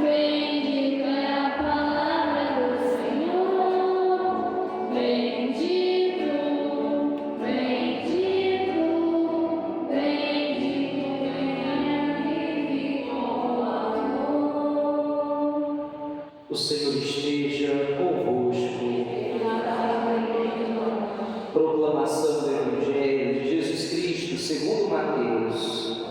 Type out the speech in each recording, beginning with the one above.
Bendita é a palavra do Senhor. Bendito, bendito, bendito venha vive com amor. O Senhor esteja convosco. Proclamação do Evangelho de Jesus Cristo segundo Mateus.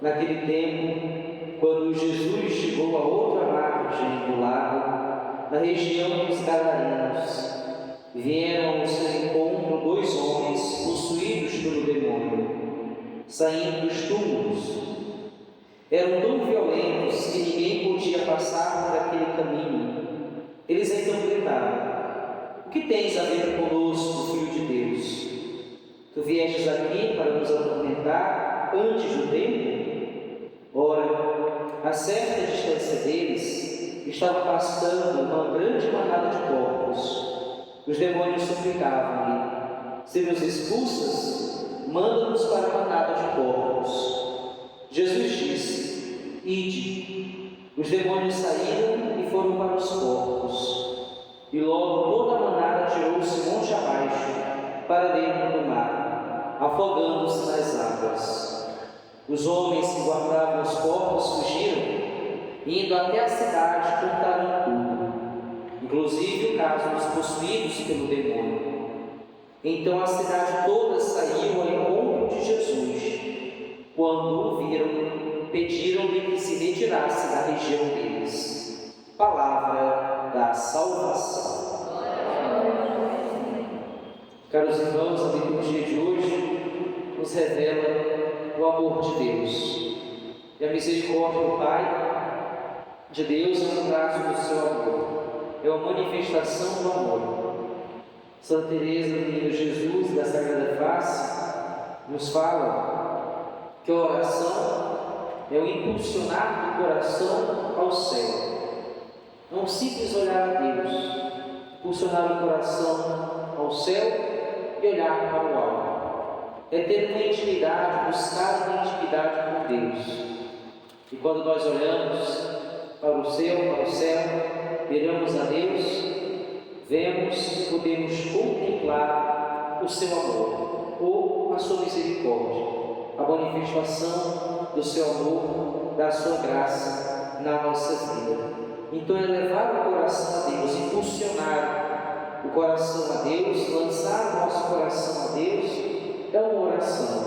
Naquele tempo, quando Jesus chegou à outra margem do lago, na região dos Gadarenos, vieram ao seu encontro dois homens possuídos pelo demônio, saindo dos túmulos. Eram tão violentos que ninguém podia passar por aquele caminho. Eles então gritaram: "O que tens a ver conosco, Filho de Deus? Tu viestes aqui para nos atormentar antes do tempo?" Ora, a certa distância deles, estava pastando uma grande manada de porcos. Os demônios suplicavam-lhe: "Se nos expulsas, manda-nos para a manada de porcos." Jesus disse: "Ide." Os demônios saíram e foram para os porcos. E logo toda a manada atirou-se monte abaixo, para dentro do mar, afogando-se nas águas. Os homens que guardavam os porcos fugiram, indo até a cidade, contaram tudo, inclusive o caso dos possuídos pelo demônio. Então a cidade toda saiu ao encontro de Jesus. Quando o viram, pediram-lhe que se retirasse da região deles. Palavra da salvação. Caros irmãos, a liturgia de hoje nos revela o amor de Deus. E a misericórdia do Pai de Deus é um traço do seu amor. É uma manifestação do amor. Santa Teresa do Menino Jesus da Sagrada Face nos fala que a oração é o impulsionar do coração ao céu. Não simples olhar a Deus, impulsionar o coração ao céu e olhar para o alto. É ter uma intimidade, buscar uma intimidade com Deus. E quando nós olhamos para o céu, miramos a Deus, vemos e podemos contemplar o seu amor ou a sua misericórdia, a manifestação do seu amor, da sua graça na nossa vida. Então é levar o coração a Deus, impulsionar o coração a Deus, lançar o nosso coração a Deus, é uma oração.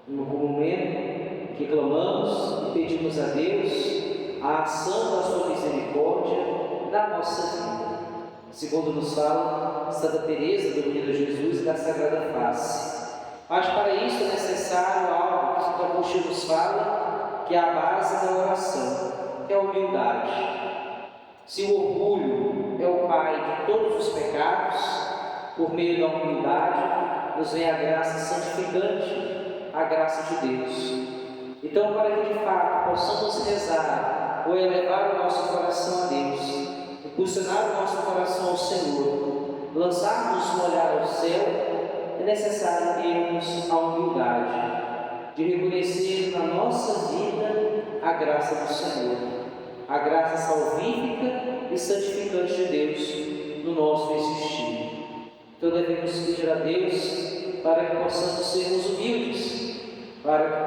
No momento que clamamos e pedimos a Deus a ação da sua misericórdia na nossa vida. Segundo nos fala Santa Teresa do Menino Jesus da Sagrada Face. Mas para isso é necessário algo que o Apóstolo nos fala, que é a base da oração, que é a humildade. Se o orgulho é o pai de todos os pecados, por meio da humildade nos vem a graça santificante, a graça de Deus. Então, para que de fato possamos rezar ou elevar o nosso coração a Deus, impulsionar o nosso coração ao Senhor, lançarmos um olhar ao céu, é necessário termos a humildade de reconhecer na nossa vida a graça do Senhor, a graça salvífica e santificante de Deus no nosso existir. Então devemos pedir a Deus para que possamos sermos humildes, para que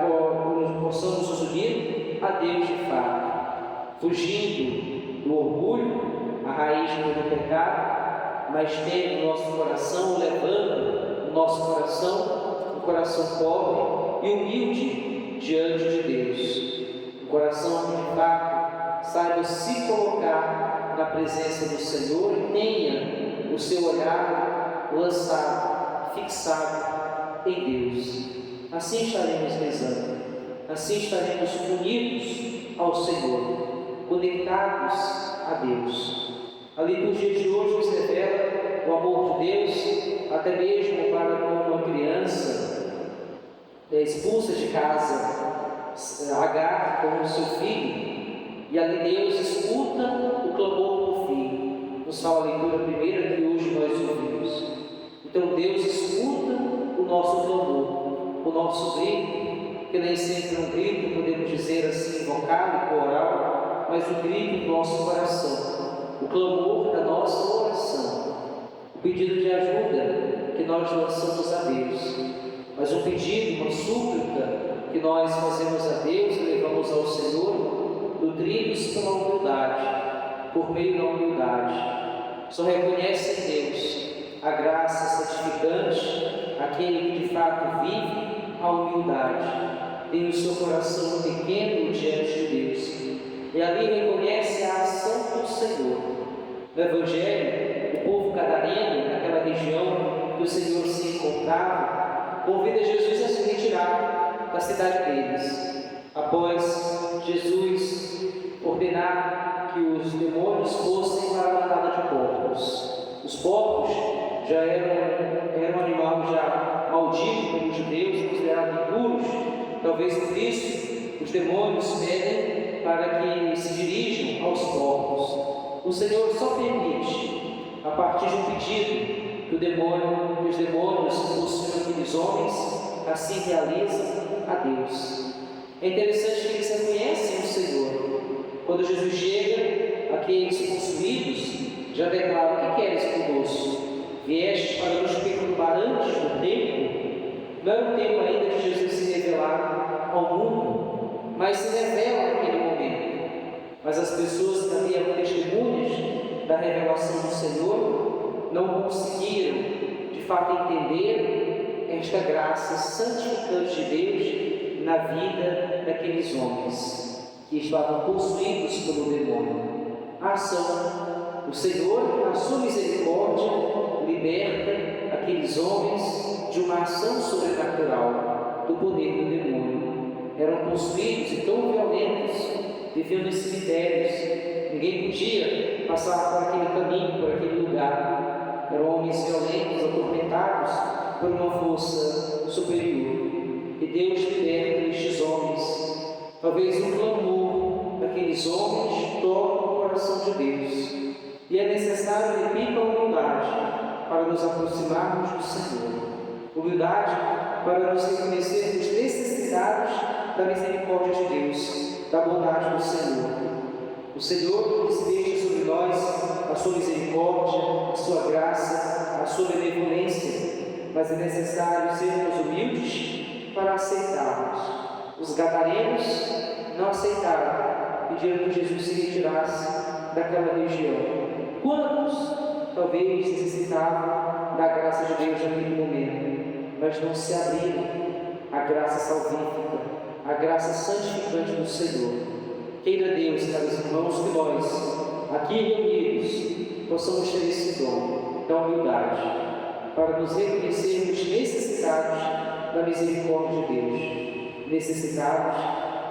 possamos nos unir a Deus de fato, fugindo do orgulho, a raiz do pecado, mas tendo o nosso coração, levando o nosso coração, um coração pobre e humilde diante de Deus. Um coração que de fato saiba se colocar na presença do Senhor e tenha o seu olhar lançado, fixado em Deus. Assim estaremos rezando, assim estaremos unidos ao Senhor, conectados a Deus. A liturgia de hoje nos revela o amor de Deus, até mesmo para quando uma criança expulsa de casa Agar com o seu filho, e ali Deus escuta o clamor do filho. Nos fala a leitura primeira que hoje nós ouvimos. Então Deus escuta o nosso clamor, o nosso grito, que nem sempre é um grito, podemos dizer assim, vocal e coral, mas o grito do nosso coração, o clamor da nossa oração, o pedido de ajuda que nós lançamos a Deus, mas um pedido, uma súplica que nós fazemos a Deus e levamos ao Senhor, nutridos pela humildade, por meio da humildade. Só reconhece em Deus a graça santificante, aquele que de fato vive a humildade, tem o seu coração pequeno diante de Deus, e ali reconhece a ação do Senhor. No Evangelho, o povo gadareno, naquela região que o Senhor se encontrava, convida Jesus a se retirar da cidade deles, após Jesus ordenar que os demônios fossem para a manada de porcos. Os porcos já eram um animal já maldito pelos judeus, considerado impuros. Talvez por isso os demônios pedem para que se dirijam aos porcos. O Senhor só permite, a partir de um pedido, que os demônios possuem aqueles homens, assim realizam a Deus. É interessante que eles reconhecem o Senhor. Quando Jesus chega, aqueles possuídos já declaram: o que queres conosco? Vieste para nos perturbar antes do tempo? Não era o tempo ainda de Jesus se revelar ao mundo, mas se revela naquele momento. Mas as pessoas que haviam testemunhas da revelação do Senhor não conseguiram, de fato, entender esta graça santificante de Deus na vida daqueles homens que estavam possuídos pelo demônio. A ação, o Senhor, na sua misericórdia, liberta aqueles homens de uma ação sobrenatural do poder do demônio. Eram possuídos e tão violentos, viviam em cemitérios, ninguém podia passar por aquele caminho, por aquele lugar. Eram homens violentos, atormentados por uma força superior. E Deus liberta estes homens. Talvez um clamor daqueles homens toque o coração de Deus. E é necessário, repito, a humildade para nos aproximarmos do Senhor. Humildade para nos reconhecermos necessitados da misericórdia de Deus, da bondade do Senhor. O Senhor despeja sobre nós a sua misericórdia, a sua graça, a sua benevolência, mas é necessário sermos humildes para aceitarmos. Os gadarenos não aceitaram, pediram que Jesus se retirasse daquela região. Quantos talvez necessitavam da graça de Deus naquele momento, mas não se abriram à graça salvífica, à graça santificante do Senhor. Queira Deus, caros irmãos, que nós, aqui reunidos, possamos ter esse dom da humildade, para nos reconhecermos necessitados da misericórdia de Deus, necessitados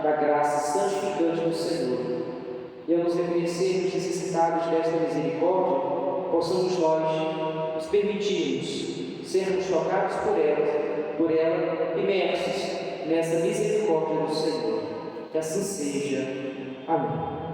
da graça santificante do Senhor. E ao nos reconhecermos necessitados desta misericórdia, possamos nós nos permitirmos sermos tocados por ela, imersos nessa misericórdia do Senhor. Que assim seja. Amém.